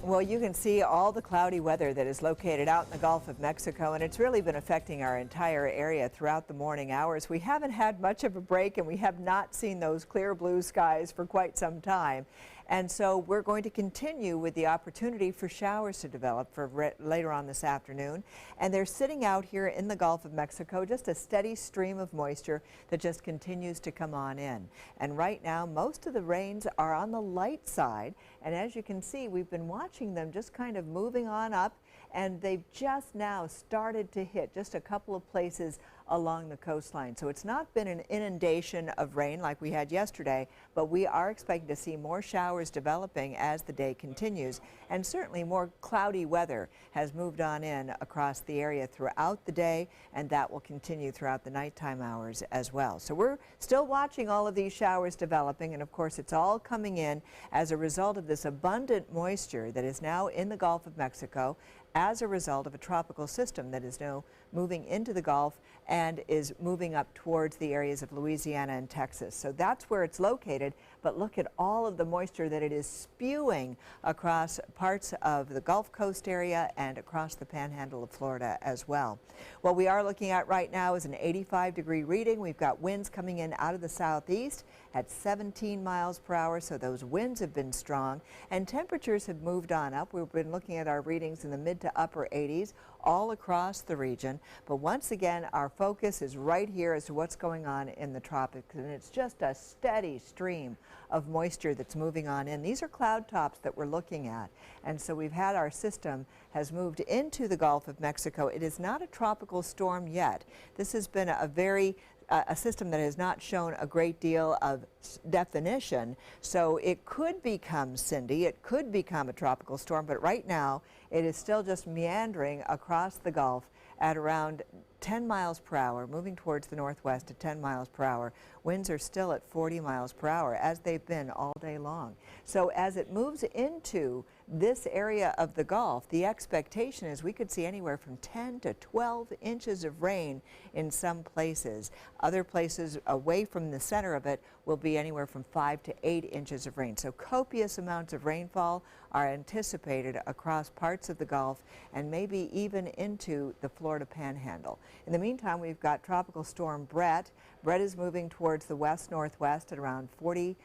Well, you can see all the cloudy weather that is located out in the Gulf of Mexico, and it's really been affecting our entire area throughout the morning hours. We haven't had much of a break, and we have not seen those clear blue skies for quite some time. And so we're going to continue with the opportunity for showers to develop for later on this afternoon. And they're sitting out here in the Gulf of Mexico, just a steady stream of moisture that just continues to come on in. And right now, most of the rains are on the light side. And as you can see, we've been watching them just kind of moving on up, and they've just now started to hit just a couple of places along the coastline. So it's not been an inundation of rain like we had yesterday, but we are expecting to see more showers developing as the day continues, and certainly more cloudy weather has moved on in across the area throughout the day, and that will continue throughout the nighttime hours as well. So we're still watching all of these showers developing, and of course it's all coming in as a result of this abundant moisture that is now in the Gulf of Mexico as a result of a tropical system that is now moving into the Gulf and is moving up towards the areas of Louisiana and Texas. So that's where it's located, but look at all of the moisture that it is spewing across parts of the Gulf Coast area and across the panhandle of Florida as well. What we are looking at right now is an 85-degree reading. We've got winds coming in out of the southeast at 17 miles per hour, so those winds have been strong, and temperatures have moved on up. We've been looking at our readings in the mid to upper 80s all across the region, but once again our focus is right here as to what's going on in the tropics, and it's just a steady stream of moisture that's moving on in. These are cloud tops that we're looking at, and so we've had our system has moved into the Gulf of Mexico. It is not a tropical storm yet. This has been a system that has not shown a great deal of definition, so it could become Cindy, it could become a tropical storm, but right now it is still just meandering across the Gulf at around 10 miles per hour, moving towards the northwest at 10 miles per hour. Winds are still at 40 miles per hour, as they've been all day long. So as it moves into this area of the Gulf, the expectation is we could see anywhere from 10 to 12 inches of rain in some places. Other places away from the center of it will be anywhere from 5 to 8 inches of rain. So copious amounts of rainfall are anticipated across parts of the Gulf and maybe even into the Florida Panhandle. In the meantime, we've got Tropical Storm Brett. Brett is moving towards the west-northwest at around 40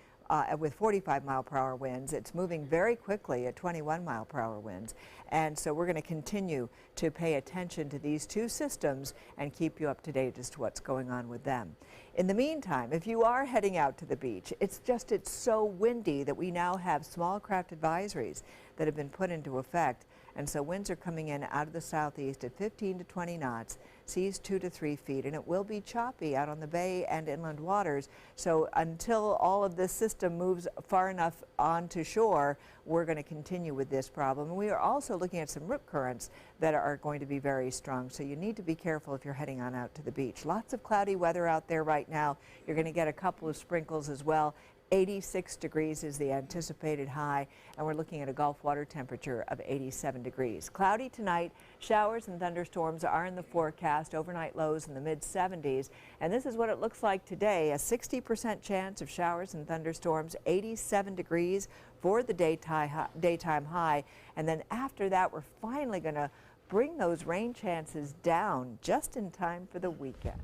with 45 mile per hour winds. It's moving very quickly at 21 mile per hour winds. And so we're going to continue to pay attention to these two systems and keep you up to date as to what's going on with them. In the meantime, if you are heading out to the beach, it's so windy that we now have small craft advisories that have been put into effect. And so winds are coming in out of the southeast at 15 to 20 knots, seas 2 to 3 feet, and it will be choppy out on the bay and inland waters. So until all of this system moves far enough onto shore, we're going to continue with this problem. And we are also looking at some rip currents that are going to be very strong. So you need to be careful if you're heading on out to the beach. Lots of cloudy weather out there right now. You're going to get a couple of sprinkles as well. 86 degrees is the anticipated high, and we're looking at a Gulf water temperature of 87 degrees. Cloudy tonight, showers and thunderstorms are in the forecast, overnight lows in the mid-70s, and this is what it looks like today. A 60% chance of showers and thunderstorms, 87 degrees for the daytime high, and then after that we're finally going to bring those rain chances down just in time for the weekend.